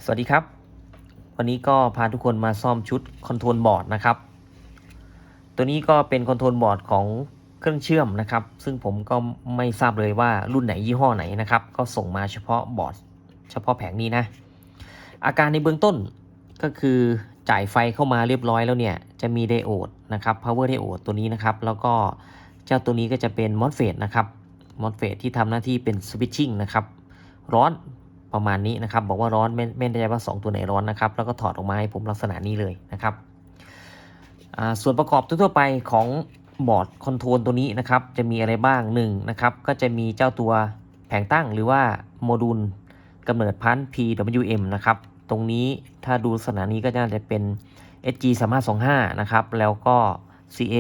สวัสดีครับวันนี้ก็พาทุกคนมาซ่อมชุดคอนโทรลบอร์ดนะครับตัวนี้ก็เป็นคอนโทรลบอร์ดของเครื่องเชื่อมนะครับซึ่งผมก็ไม่ทราบเลยว่ารุ่นไหนยี่ห้อไหนนะครับก็ส่งมาเฉพาะบอร์ดเฉพาะแผงนี้นะอาการในเบื้องต้นก็คือจ่ายไฟเข้ามาเรียบร้อยแล้วเนี่ยจะมีไดโอดนะครับ power diode ตัวนี้นะครับแล้วก็เจ้าตัวนี้ก็จะเป็น MOSFET นะครับ MOSFET ที่ทำหน้าที่เป็น switching นะครับร้อนประมาณนี้นะครับบอกว่าร้อนไม่แน่ใจว่า2ตัวไหนร้อนนะครับแล้วก็ถอดออกมาให้ผมลักษณะนี้เลยนะครับส่วนประกอบทั่วไปของบอร์ดคอนโทรลตัวนี้นะครับจะมีอะไรบ้าง1นะครับก็จะมีเจ้าตัวแผงตั้งหรือว่าโมดูลกำเนิดพันธุ์ PWM นะครับตรงนี้ถ้าดูลักษณะนี้ก็น่าจะเป็น SG 3525นะครับแล้วก็ CA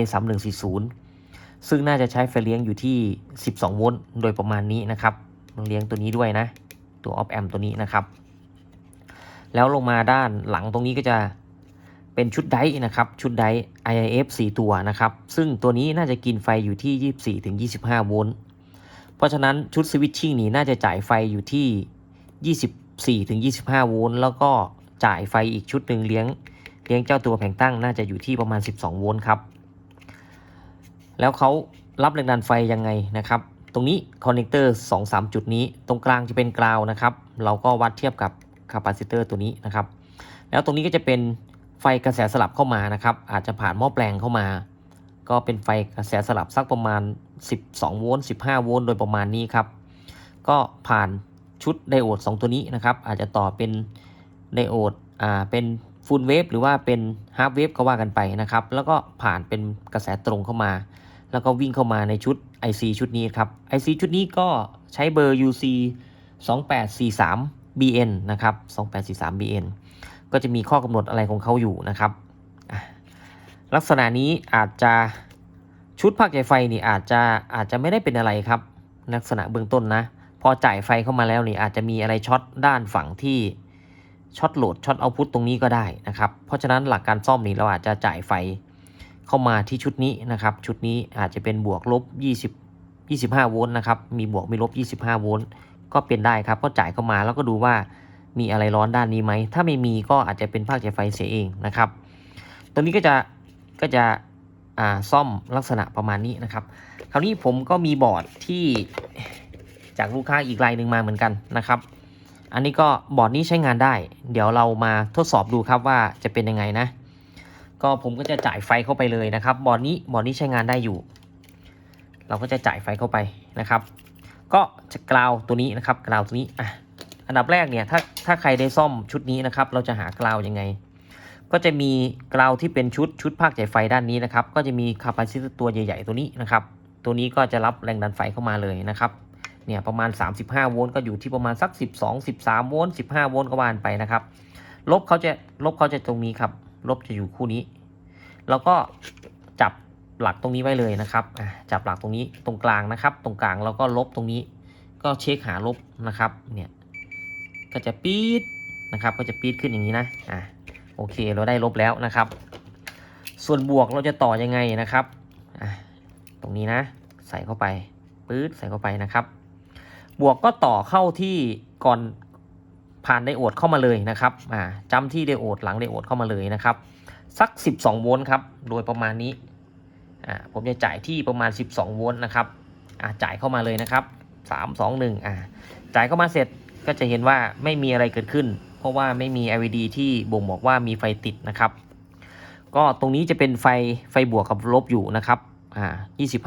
3140ซึ่งน่าจะใช้ไฟเลี้ยงอยู่ที่12โวลต์โดยประมาณนี้นะครับเลี้ยงตัวนี้ด้วยนะตัวออฟแอมตัวนี้นะครับแล้วลงมาด้านหลังตรงนี้ก็จะเป็นชุดไดร์นะครับชุดไดร์ IIF 4 ตัวนะครับซึ่งตัวนี้น่าจะกินไฟอยู่ที่24-25โวลต์เพราะฉะนั้นชุดสวิตชิ่งนี้น่าจะจ่ายไฟอยู่ที่24-25โวลต์แล้วก็จ่ายไฟอีกชุดหนึ่งเลี้ยงเจ้าตัวแผงตั้งน่าจะอยู่ที่ประมาณ12โวลต์ครับแล้วเขารับแรงดันไฟยังไงนะครับตรงนี้คอนเนคเตอร์ 2-3 จุดนี้ตรงกลางจะเป็นกราวนะครับเราก็วัดเทียบกับคาปาซิเตอร์ตัวนี้นะครับแล้วตรงนี้ก็จะเป็นไฟกระแสสลับเข้ามานะครับอาจจะผ่านหม้อแปลงเข้ามาก็เป็นไฟกระแสสลับสักประมาณ12โวลต์15โวลต์โดยประมาณนี้ครับก็ผ่านชุดไดโอด2ตัวนี้นะครับอาจจะต่อเป็นไดโอดเป็นฟูลเวฟหรือว่าเป็นฮาล์ฟเวฟก็ว่ากันไปนะครับแล้วก็ผ่านเป็นกระแสตรงเข้ามาแล้วก็วิ่งเข้ามาในชุด IC ชุดนี้ครับ IC ชุดนี้ก็ใช้เบอร์ UC 2843BN นะครับ 2843BN ก็จะมีข้อกำหนดอะไรของเขาอยู่นะครับลักษณะนี้อาจจะชุดภาคจ่ายไฟนี่อาจจะไม่ได้เป็นอะไรครับลักษณะเบื้องต้นนะพอจ่ายไฟเข้ามาแล้วนี่อาจจะมีอะไรช็อตด้านฝั่งที่ช็อตโหลดช็อตเอาพุตตรงนี้ก็ได้นะครับเพราะฉะนั้นหลักการซ่อมนี่เราอาจจะจ่ายไฟเข้ามาที่ชุดนี้นะครับชุดนี้อาจจะเป็นบวกลบ25โวลต์นะครับมีบวกมีลบ25โวลต์ก็เป็นได้ครับก็จ่ายเข้ามาแล้วก็ดูว่ามีอะไรร้อนด้านนี้ไหมถ้าไม่มีก็อาจจะเป็นภาคจ่ายไฟเสียเองนะครับตัวนี้ก็จะซ่อมลักษณะประมาณนี้นะครับคราวนี้ผมก็มีบอร์ดที่จากลูกค้าอีกรายหนึ่งมาเหมือนกันนะครับอันนี้ก็บอร์ดนี้ใช้งานได้เดี๋ยวเรามาทดสอบดูครับว่าจะเป็นยังไงนะก็ผมก็จะจ่ายไฟเข้าไปเลยนะครับบอร์ดนี้ใช้งานได้อยู่เราก็จะจ่ายไฟเข้าไปนะครับก็จะกราวตัวนี้นะครับกราวตัวนี้อันดับแรกเนี่ยถ้าใครได้ซ่อมชุดนี้นะครับเราจะหากราวยังไงก็จะมีกราวที่เป็นชุดภาคจ่ายไฟด้านนี้นะครับก็จะมีคาปาซิเตอร์ตัวใหญ่ๆตัวนี้นะครับตัวนี้ก็จะรับแรงดันไฟเข้ามาเลยนะครับเนี่ยประมาณ35โวลต์ก็อยู่ที่ประมาณสัก13โวลต์15โวลต์ก็ว่านไปนะครับลบเขาจะตรงนี้ครับลบจะอยู่คู่นี้แล้วก็จับหลักตรงนี้ไว้เลยนะครับจับหลักตรงนี้ตรงกลางนะครับตรงกลางแล้วก็ลบตรงนี้ก็เช็คหาลบนะครับเนี่ยก็จะปี๊ดนะครับก็จะปี๊ดขึ้นอย่างนี้นะโอเคเราได้ลบแล้วนะครับส่วนบวกเราจะต่อยังไงนะครับตรงนี้นะใส่เข้าไปปื๊ดใส่เข้าไปนะครับบวกก็ต่อเข้าที่ก่อนผ่านไดโอดเข้ามาเลยนะครับจำที่ไดโอดหลังไดโอดเข้ามาเลยนะครับสัก12โวลต์ครับโดยประมาณนี้ผมจะจ่ายที่ประมาณ12โวลต์นะครับจ่ายเข้ามาเลยนะครับ3 2 1จ่ายเข้ามาเสร็จก็จะเห็นว่าไม่มีอะไรเกิดขึ้นเพราะว่าไม่มี LED ที่บ่งบอกว่ามีไฟติดนะครับก็ตรงนี้จะเป็นไฟบวกกับลบอยู่นะครับ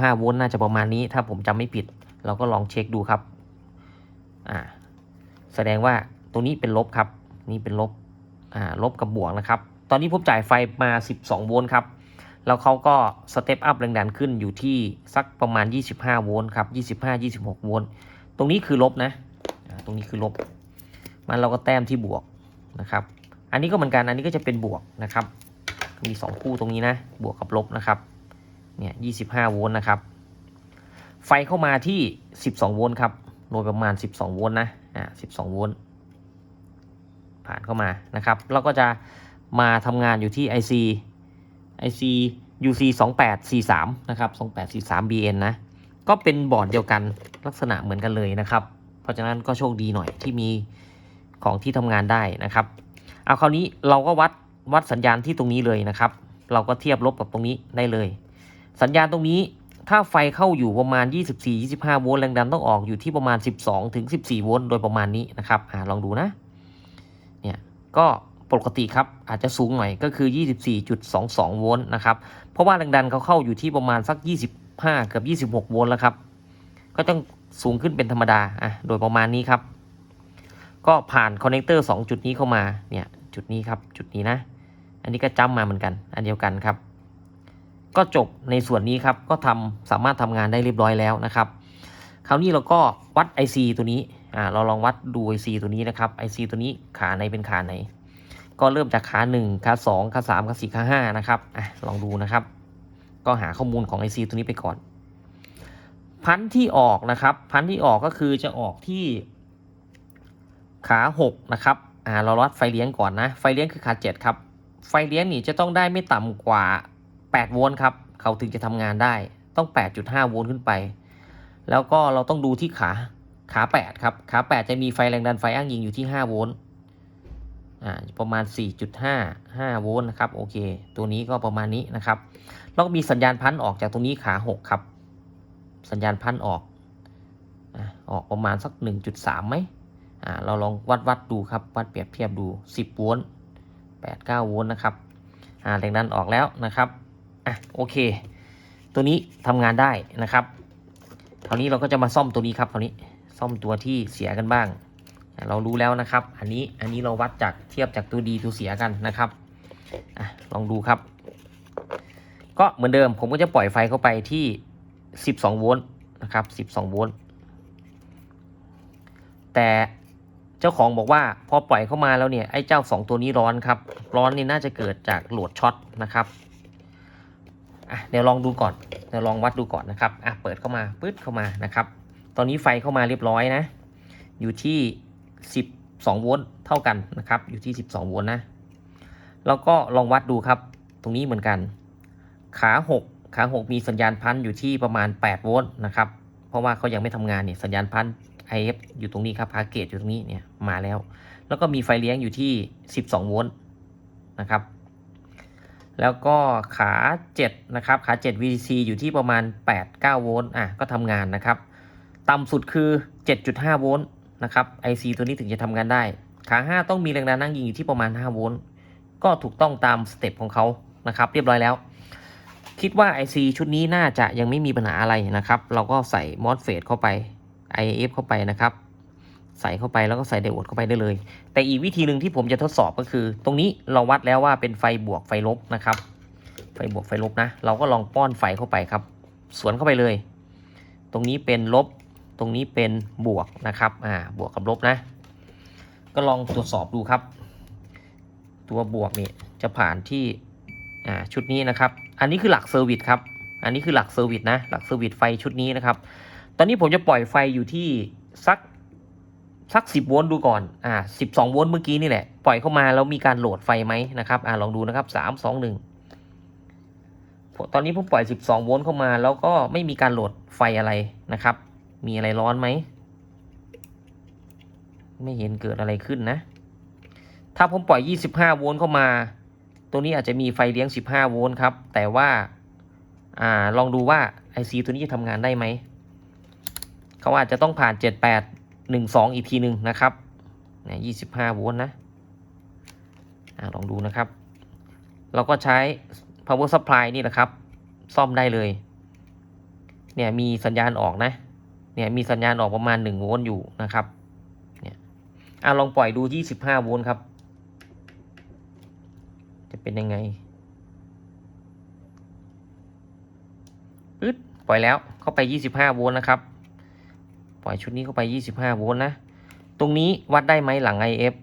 25โวลต์น่าจะประมาณนี้ถ้าผมจำไม่ผิดเราก็ลองเช็คดูครับแสดงว่าตรงนี้เป็นลบครับนี่เป็นลบลบกับบวกนะครับตอนนี้ผมจ่ายไฟมา12โวลต์ครับแล้วเขาก็สเต็ปอัพแรงดันขึ้นอยู่ที่สักประมาณ25โวลต์ครับ25-26โวลต์ตรงนี้คือลบนะตรงนี้คือลบมันเราก็แต้มที่บวกนะครับอันนี้ก็เหมือนกันอันนี้ก็จะเป็นบวกนะครับมี2คู่ตรงนี้นะบวกกับลบนะครับเนี่ย25โวลต์นะครับไฟเข้ามาที่12โวลต์ครับโดยประมาณ12โวลต์นะ12โวลต์ผ่านเข้ามานะครับแล้วก็จะมาทำงานอยู่ที่ IC UC 2843นะครับ2843BN นะก็เป็นบอร์ดเดียวกันลักษณะเหมือนกันเลยนะครับเพราะฉะนั้นก็โชคดีหน่อยที่มี ของที่ทำงานได้นะครับเอาคราวนี้เราก็วัดสัญญาณที่ตรงนี้เลยนะครับเราก็เทียบลบกับตรงนี้ได้เลยสัญญาณตรงนี้ถ้าไฟเข้าอยู่ประมาณ24-25โวลต์แรงดันต้องออกอยู่ที่ประมาณ12-14โวลต์โดยประมาณนี้นะครับลองดูนะเนี่ยก็ปกติครับอาจจะสูงหน่อยก็คือ 24.22 โวลต์นะครับเพราะว่าแรงดันเขาเข้าอยู่ที่ประมาณสัก25เกือบ26โวลต์แล้วครับก็ต้องสูงขึ้นเป็นธรรมดาโดยประมาณนี้ครับก็ผ่านคอนเนคเตอร์2จุดนี้เข้ามาเนี่ยจุดนี้ครับจุดนี้นะอันนี้ก็จ้ำมาเหมือนกันอันเดียวกันครับก็จบในส่วนนี้ครับก็สามารถทำงานได้เรียบร้อยแล้วนะครับคราวนี้เราก็วัด IC ตัวนี้เราลองวัดดู IC ตัวนี้นะครับ IC ตัวนี้ขาไหนเป็นขาไหนก็เริ่มจากขา1ขา2ขา3ขา4ขา5นะครับลองดูนะครับก็หาข้อมูลของ IC ตัวนี้ไปก่อนพันที่ออกนะครับพันที่ออกก็คือจะออกที่ขา6นะครับเราวัดไฟเลี้ยงก่อนนะไฟเลี้ยงคือขา7ครับไฟเลี้ยงนี่จะต้องได้ไม่ต่ำกว่า8โวลต์ครับเขาถึงจะทำงานได้ต้อง 8.5 โวลต์ขึ้นไปแล้วก็เราต้องดูที่ขา8ครับขา8จะมีไฟแรงดันไฟอ้างอิงอยู่ที่5โวลต์ประมาณ 4.5 โวลต์นะครับโอเคตัวนี้ก็ประมาณนี้นะครับแล้วก็มีสัญญาณพันออกจากตรงนี้ขา6ครับสัญญาณพันออกประมาณสัก 1.3 ไหมเราลองวัดดูครับวัดเปรียบเทียบดู10โวลต์8-9 โวลต์นะครับแรงดันออกแล้วนะครับโอเคตัวนี้ทำงานได้นะครับคราวนี้เราก็จะมาซ่อมตัวนี้ครับคราวนี้ซ่อมตัวที่เสียกันบ้างเรารู้แล้วนะครับอันนี้เราวัดจากเทียบจากตัวดีตัวเสียกันนะครับลองดูครับก็เหมือนเดิมผมก็จะปล่อยไฟเข้าไปที่12โวลต์นะครับ12โวลต์แต่เจ้าของบอกว่าพอปล่อยเข้ามาแล้วเนี่ยไอ้เจ้า2ตัวนี้ร้อนครับร้อนนี่น่าจะเกิดจากโหลดช็อตนะครับเดี๋ยวลองดูก่อนเดี๋ยวลองวัดดูก่อนนะครับเปิดเข้ามาปึ๊ดเข้ามานะครับตอนนี้ไฟเข้ามาเรียบร้อยนะอยู่ที่12โวลต์เท่ากันนะครับอยู่ที่12โวลต์นะแล้วก็ลองวัดดูครับตรงนี้เหมือนกันขา6มีสัญญาณพันอยู่ที่ประมาณ8โวลต์นะครับเพราะว่าเขายังไม่ทำงานเนี่ยสัญญาณพัน IF อยู่ตรงนี้ครับพาเกจอยู่ตรงนี้เนี่ยมาแล้วก็มีไฟเลี้ยงอยู่ที่12โวลต์นะครับแล้วก็ขา7นะครับขา7 VDC อยู่ที่ประมาณ 8-9 โวลต์ก็ทำงานนะครับต่ำสุดคือ 7.5 โวลต์นะครับ IC ตัวนี้ถึงจะทำงานได้ขา5ต้องมีแรงดันนั่งยิงอยู่ที่ประมาณ5โวลต์ก็ถูกต้องตามสเต็ปของเขานะครับเรียบร้อยแล้วคิดว่า IC ชุดนี้น่าจะยังไม่มีปัญหาอะไรนะครับเราก็ใส่ MOSFET เข้าไป IF เข้าไปนะครับใส่เข้าไปแล้วก็ใส่ไดโอดเข้าไปได้เลยแต่อีกวิธีหนึ่งที่ผมจะทดสอบก็คือตรงนี้เราวัดแล้วว่าเป็นไฟบวกไฟลบนะครับไฟบวกไฟลบนะเราก็ลองป้อนไฟเข้าไปครับสวนเข้าไปเลยตรงนี้เป็นลบตรงนี้เป็นบวกนะครับบวกกับลบนะก็ลองตรวจสอบดูครับตัวบวกนี่จะผ่านที่ชุดนี้นะครับอันนี้คือหลักเซอร์วิสครับอันนี้คือหลักเซอร์วิสนะหลักเซอร์วิสไฟชุดนี้นะครับตอนนี้ผมจะปล่อยไฟอยู่ที่สัก10โวลต์ดูก่อน12โวลต์เมื่อกี้นี่แหละปล่อยเข้ามาแล้วมีการโหลดไฟไหมนะครับลองดูนะครับ3 2 1ตอนนี้ผมปล่อย12โวลต์เข้ามาแล้วก็ไม่มีการโหลดไฟอะไรนะครับมีอะไรร้อนไหมไม่เห็นเกิดอะไรขึ้นนะถ้าผมปล่อย25โวลต์เข้ามาตัวนี้อาจจะมีไฟเลี้ยง15โวลต์ครับแต่ว่าลองดูว่า IC ตัวนี้จะทำงานได้ไหมเขาอาจจะต้องผ่าน7812อีกทีหนึ่งนะครับ25โวลต์นะลองดูนะครับเราก็ใช้ power supply นี่แหละครับซ่อมได้เลยเนี่ยมีสัญญาณออกนะเนี่ยมีสัญญาณออกประมาณ1โวลต์อยู่นะครับเนี่ยลองปล่อยดู25โวลต์ครับจะเป็นยังไงปล่อยแล้วเข้าไป25โวลต์นะครับปล่อยชุดนี้เข้าไป25โวลต์นะตรงนี้วัดได้ไหมหลัง IF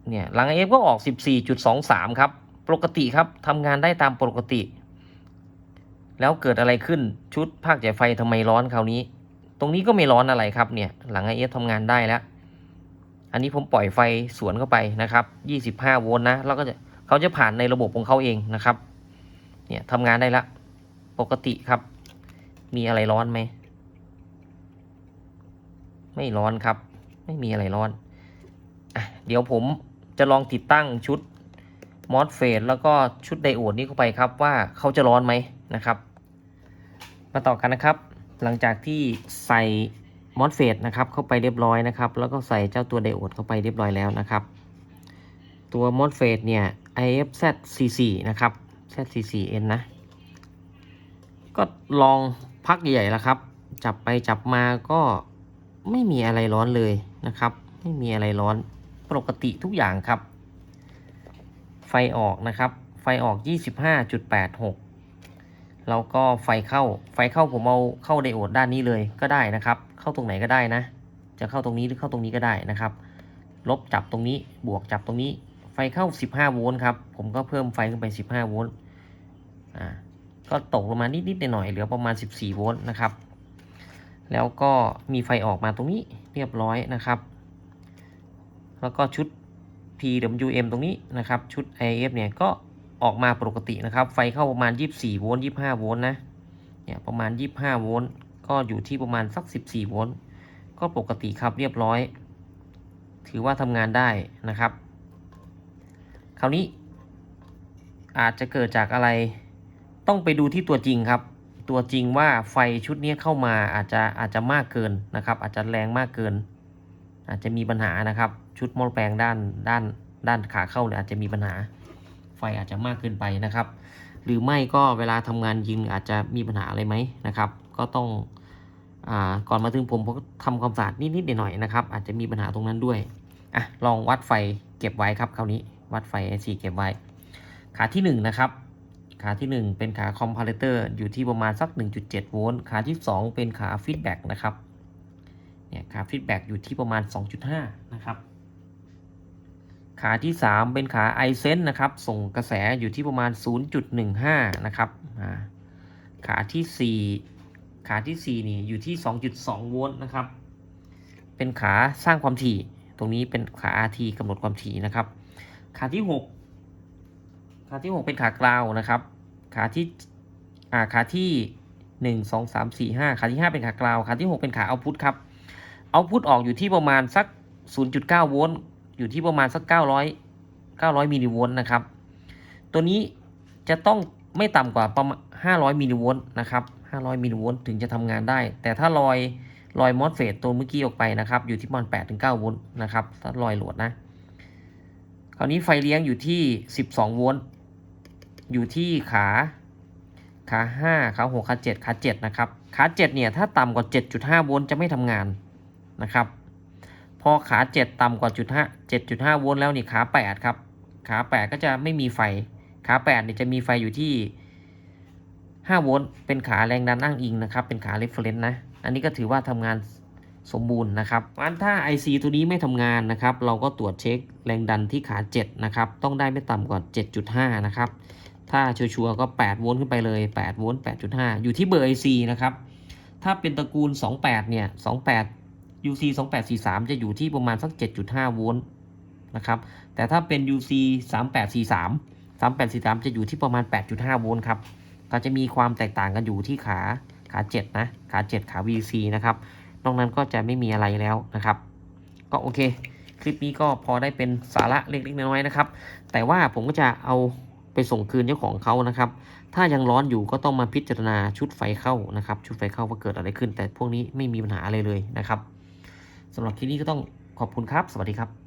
เนี่ยหลัง IF ก็ออก 14.23 ครับปกติครับทำงานได้ตามปกติแล้วเกิดอะไรขึ้นชุดภาคจ่ายไฟทำไมร้อนคราวนี้ตรงนี้ก็ไม่ร้อนอะไรครับเนี่ยหลัง IF ทำงานได้แล้วอันนี้ผมปล่อยไฟสวนเข้าไปนะครับ25โวลต์นะแล้วก็เขาจะผ่านในระบบของเขาเองนะครับเนี่ยทำงานได้แล้วปกติครับมีอะไรร้อนไหมไม่ร้อนครับไม่มีอะไรร้อน เดี๋ยวผมจะลองติดตั้งชุดมอสเฟตแล้วก็ชุดไดโอดนี้เข้าไปครับว่าเขาจะร้อนไหมนะครับมาต่อกันนะครับหลังจากที่ใส่มอสเฟตนะครับเข้าไปเรียบร้อยนะครับแล้วก็ใส่เจ้าตัวไดโอดเข้าไปเรียบร้อยแล้วนะครับตัวมอสเฟตเนี่ย IFZ44 นะครับ Z44N นะก็ลองพักใหญ่ๆแล้วครับจับไปจับมาก็ไม่มีอะไรร้อนเลยนะครับไม่มีอะไรร้อนปกติทุกอย่างครับไฟออกนะครับไฟออก 25.86 แล้วก็ไฟเข้าผมเอาเข้าไดโอดด้านนี้เลยก็ได้นะครับเข้าตรงไหนก็ได้นะจะเข้าตรงนี้หรือเข้าตรงนี้ก็ได้นะครับลบจับตรงนี้บวกจับตรงนี้ไฟเข้า15โวลต์ครับผมก็เพิ่มไฟขึ้นไป15โวลต์ก็ตกลงมานิดๆหน่อยๆเหลือประมาณ14โวลต์นะครับแล้วก็มีไฟออกมาตรงนี้เรียบร้อยนะครับแล้วก็ชุด PWM ตรงนี้นะครับชุด IF เนี่ยก็ออกมาปกตินะครับไฟเข้าประมาณ24โวลต์25โวลต์นะเนี่ยประมาณ25โวลต์ก็อยู่ที่ประมาณสัก14โวลต์ก็ปกติครับเรียบร้อยถือว่าทำงานได้นะครับคราวนี้อาจจะเกิดจากอะไรต้องไปดูที่ตัวจริงครับตัวจริงว่าไฟชุดนี้เข้ามาอาจจะมากเกินนะครับอาจจะแรงมากเกินอาจจะมีปัญหานะครับชุดหม้อแปลงด้านขาเข้าเนี่ยอาจจะมีปัญหาไฟอาจจะมากเกินไปนะครับหรือไม่ก็เวลาทำงานยิงอาจจะมีปัญหาอะไรไหมนะครับก็ต้องก่อนมาถึงผมก็ทำความสะอาดนิดๆหน่อยๆนะครับอาจจะมีปัญหาตรงนั้นด้วยลองวัดไฟเก็บไว้ครับคราวนี้วัดไฟ IC เก็บไว้ขาที่1นะครับขาที่1เป็นขาคอมพาเรเตอร์อยู่ที่ประมาณสัก 1.7 โวลต์ขาที่2เป็นขาฟีดแบ็กนะครับเนี่ยขาฟีดแบ็กอยู่ที่ประมาณ 2.5 นะครับขาที่3เป็นขาไอเซนนะครับส่งกระแสอยู่ที่ประมาณ 0.15 นะครับขาที่4นี่อยู่ที่ 2.2 โวลต์นะครับเป็นขาสร้างความถี่ตรงนี้เป็นขา RT กำหนดความถี่นะครับขาที่6เป็นขากราวนะครับขาที่1 2 3 4 5ขาที่5เป็นขากราวขาที่6เป็นขาเอาพุทครับเอาพุทออกอยู่ที่ประมาณสัก 0.9 โวลต์อยู่ที่ประมาณสัก900มิลลิโวลต์นะครับตัวนี้จะต้องไม่ต่ำกว่าประมาณ500มิลลิโวลต์นะครับ500มิลลิโวลต์ถึงจะทำงานได้แต่ถ้าลอยมอสเฟตตัวเมื่อกี้ออกไปนะครับอยู่ที่ประมาณ 8-9 โวลต์นะครับถ้าลอยโหลดนะคราวนี้ไฟเลี้ยงอยู่ที่12โวลต์อยู่ที่ขา5ขา6ขา7ขา7นะครับขา7เนี่ยถ้าต่ำกว่า 7.5 โวลต์จะไม่ทำงานนะครับพอขา7ต่ำกว่า 7.5 โวลต์แล้วนี่ขา8ครับขา8ก็จะไม่มีไฟขา8เนี่ยจะมีไฟอยู่ที่5โวลต์เป็นขาแรงดันอ้างอิงนะครับเป็นขา reference นะอันนี้ก็ถือว่าทำงานสมบูรณ์นะครับถ้า IC ตัวนี้ไม่ทำงานนะครับเราก็ตรวจเช็คแรงดันที่ขา7นะครับต้องได้ไม่ต่ำกว่า 7.5 นะครับถ้าชัวร์ก็8โวลต์ขึ้นไปเลย8โวลต์ 8.5 อยู่ที่เบอร์ IC นะครับถ้าเป็นตระกูล28เนี่ย28 UC 2843จะอยู่ที่ประมาณสัก 7.5 โวลต์นะครับแต่ถ้าเป็น UC 3843จะอยู่ที่ประมาณ 8.5 โวลต์ครับก็จะมีความแตกต่างกันอยู่ที่ขา7นะขา7ขา VC นะครับนอกนั้นก็จะไม่มีอะไรแล้วนะครับก็โอเคคลิปนี้ก็พอได้เป็นสาระเล็กๆน้อยๆนะครับแต่ว่าผมก็จะเอาไปส่งคืนเจ้าของเขานะครับถ้ายังร้อนอยู่ก็ต้องมาพิจารณาชุดไฟเข้านะครับชุดไฟเข้าว่าเกิดอะไรขึ้นแต่พวกนี้ไม่มีปัญหาอะไรเลยนะครับสำหรับคลิปนี้ก็ต้องขอบคุณครับสวัสดีครับ